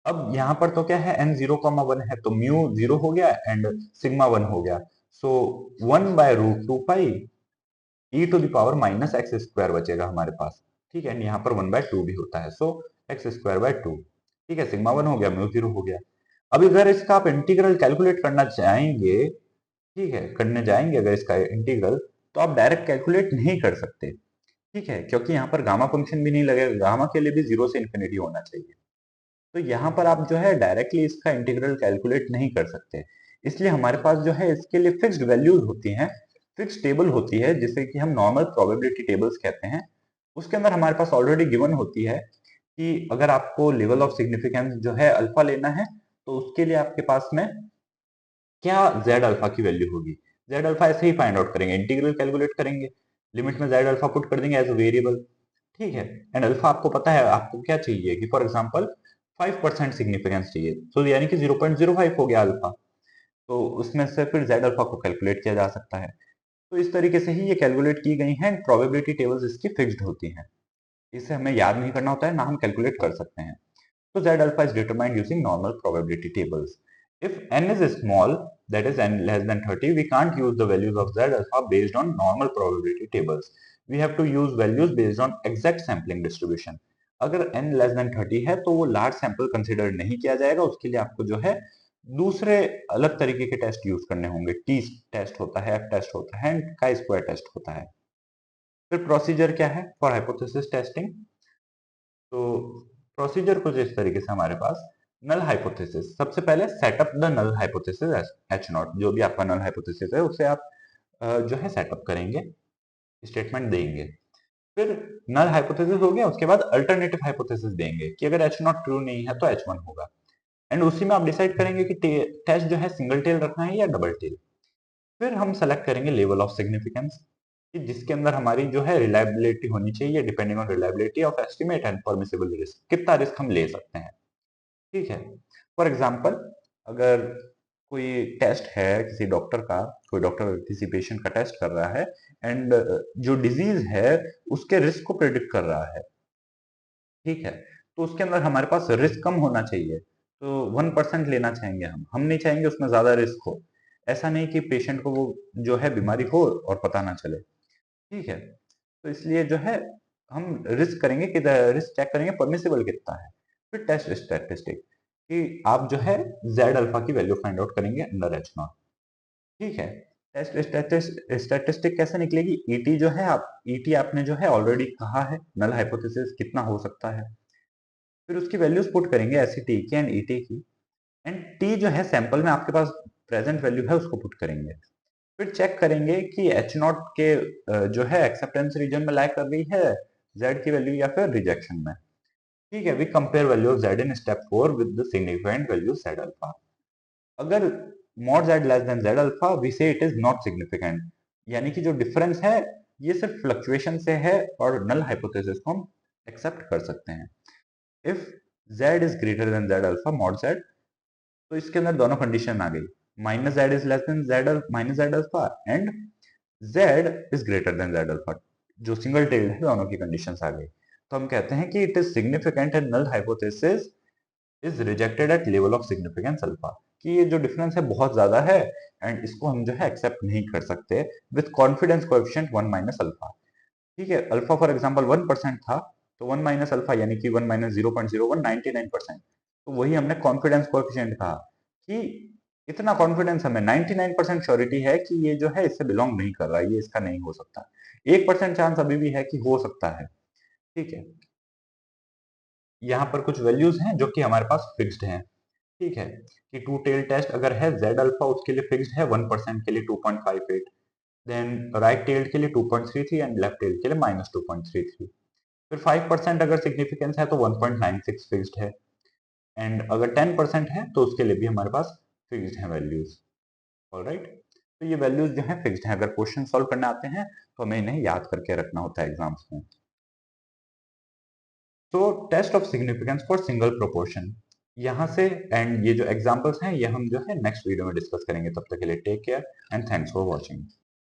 अब यहाँ पर तो क्या है, n 0,1 है तो म्यू 0 हो गया एंड सिग्मा 1 हो गया, so 1/√2 pi e to the power minus X square बचेगा हमारे पास। ठीक है, यहाँ पर 1/2 भी होता है, सो एक्स स्क्वायर बाय 2। ठीक है, सिग्मा 1 हो गया, म्यू 0 हो गया। अब अगर इसका आप इंटीग्रल कैलकुलेट करना चाहेंगे, ठीक है, करने जाएंगे अगर इसका इंटीग्रल, तो आप डायरेक्ट कैलकुलेट नहीं कर सकते। ठीक है, क्योंकि यहाँ पर गामा फंक्शन भी नहीं लगेगा, गामा के लिए भी 0 से इन्फिनिटी होना चाहिए, तो यहाँ पर आप जो है डायरेक्टली इसका इंटीग्रल कैलकुलेट नहीं कर सकते। इसलिए हमारे पास जो है इसके लिए फिक्स्ड वैल्यूज होती हैं, फिक्स टेबल होती है जिसे कि हम नॉर्मल प्रोबेबिलिटी टेबल्स कहते हैं। उसके अंदर हमारे पास ऑलरेडी गिवन होती है कि अगर आपको लेवल ऑफ सिग्निफिकेंस जो है अल्फा लेना है, तो उसके लिए आपके पास में क्या जेड अल्फा की वैल्यू होगी। जेड अल्फा ऐसे ही फाइंड आउट करेंगे, इंटीग्रल कैलकुलेट करेंगे, लिमिट में जेड अल्फा पुट कर देंगे एज अ वेरिएबल। ठीक है, एंड अल्फा आपको पता है आपको क्या चाहिए, कि फॉर एग्जांपल 5% सिग्निफिकेंस चाहिए, तो यानी कि 0.05 हो गया अल्फा, तो उसमें से फिर जेड अल्फा को कैलकुलेट किया जा सकता है। तो इस तरीके से ही ये कैलकुलेट की गई हैं, प्रोबेबिलिटी टेबल्स इसकी फिक्स्ड होती हैं, इसे हमें याद नहीं करना होता है, ना हम कैलकुलेट कर सकते हैं। So Z alpha is determined using normal probability tables. If n is small, that is n less than 30, we can't use the values of Z alpha based on normal probability tables. We have to use values based on exact sampling distribution. अगर n less than 30 है तो वो large sample consider नहीं किया जाएगा, उसके लिए आपको जो है दूसरे अलग तरीके के टेस्ट यूज करने होंगे। टी टेस्ट होता है, एफ टेस्ट होता है, chi स्क्वायर टेस्ट होता है। फिर प्रोसीजर क्या है फॉर हाइपोथेसिस टेस्टिंग, तो प्रोसीजर कुछ इस तरीके से हमारे पास, नल हाइपोथेसिस, सबसे पहले set up the null hypothesis H naught, जो भी आपका नल हाइपोथेसिस है उसे आप जो है सेटअप करेंगे, स्टेटमेंट देंगे। फिर नल हाइपोथेसिस हो गया, उसके बाद अल्टरनेटिव हाइपोथेसिस देंगे कि अगर एच नॉट ट्रू नहीं है तो एच वन होगा, एंड उसी में आप डिसाइड करेंगे कि टेस्ट जो है सिंगल टेल रखना है या डबल टेल। फिर हम सेलेक्ट करेंगे लेवल ऑफ सिग्निफिकेंस, कि जिसके अंदर हमारी जो है रिलायबिलिटी होनी चाहिए, depending on reliability of estimate and permissible risk, कितना रिस्क हम ले सकते हैं। ठीक है, फॉर एग्जाम्पल अगर कोई टेस्ट है किसी डॉक्टर का, कोई डॉक्टर किसी पेशेंट का टेस्ट कर रहा है एंड जो डिजीज है उसके रिस्क को प्रिडिक्ट कर रहा है, ठीक है, तो उसके अंदर हमारे पास रिस्क कम होना चाहिए, तो 1% लेना चाहेंगे हम नहीं चाहेंगे उसमें ज्यादा रिस्क हो। ऐसा नहीं कि पेशेंट को वो जो है बीमारी हो और पता ना चले। ठीक है, तो इसलिए जो है हम रिस्क करेंगे कि रिस्क चेक करेंगे परमिसिबल कितना है। फिर टेस्ट स्टैटिस्टिक, कि आप जो है जेड अल्फा की वैल्यू फाइंड आउट करेंगे अंडर एच नॉट। ठीक है, टेस्ट स्टैटिस्टिक कैसे निकलेगी, ईटी जो है आप ईटी आपने जो है ऑलरेडी कहा है, नल हाइपोथेसिस कितना हो सकता है, फिर उसकी वैल्यूज पुट करेंगे ऐसी टी की एंड ईटी की, एंड टी जो है सैंपल में आपके पास प्रेजेंट वैल्यू है उसको पुट करेंगे। फिर चेक करेंगे कि एच नॉट के जो है एक्सेप्टेंस रीजन में लाइक कर रही है जेड की वैल्यू या फिर रिजेक्शन में। ठीक है, we compare value of Z in step 4 with the significant value Z alpha. अगर mod Z less than Z alpha, we say it is not significant, यानी कि जो डिफरेंस है ये सिर्फ फ्लक्चुएशन से है और नल हाइपोथेसिस को हम एक्सेप्ट कर सकते हैं। If Z is greater than Z alpha mod Z, तो इसके अंदर दोनों कंडीशन आ गई, minus Z is less than Z minus Z alpha and Z is greater than Z alpha, जो सिंगल टेल्ड है दोनों की कंडीशंस आ गई, तो हम कहते हैं कि it is significant and null hypothesis is rejected at level of significance alpha, कि ये जो डिफरेंस है बहुत ज्यादा है एंड इसको हम जो है एक्सेप्ट नहीं कर सकते with confidence coefficient 1 minus alpha. ठीक है, अल्फा फॉर एग्जांपल 1% था, तो 1 माइनस अल्फा यानी कि 1 माइनस 0.01 99%, तो वही हमने कॉन्फिडेंस कोएफिशिएंट कहा कि इतना कॉन्फिडेंस हमें 99% श्योरिटी है कि ये जो है इससे बिलोंग नहीं कर रहा, ये इसका नहीं हो सकता, 1% चांस अभी भी है कि हो सकता है। ठीक है, यहाँ पर कुछ वैल्यूज हैं जो कि हमारे पास फिक्स्ड हैं, ठीक है, कि टू टेल टेस्ट अगर है z अल्फा उसके लिए फिक्स्ड है 1% के लिए 2.58, देन राइट टेल्ड के लिए 2.33 एंड लेफ्ट टेल्ड के लिए -2.33। फिर 5% अगर सिग्निफिकेंस है तो 1.96 फिक्स्ड है, एंड अगर 10% है तो उसके लिए भी हमारे पास फिक्स्ड है वैल्यूज। ऑलराइट, तो ये वैल्यूज जो है फिक्स्ड है। अगर क्वेश्चन सॉल्व करने आते हैं तो हमें इन्हें याद करके रखना होता है एग्जाम्स में। तो test of significance for single proportion यहाँ से, एंड ये जो एग्जांपल्स हैं ये हम जो है नेक्स्ट वीडियो में डिस्कस करेंगे। तब तक के लिए take care and thanks for watching.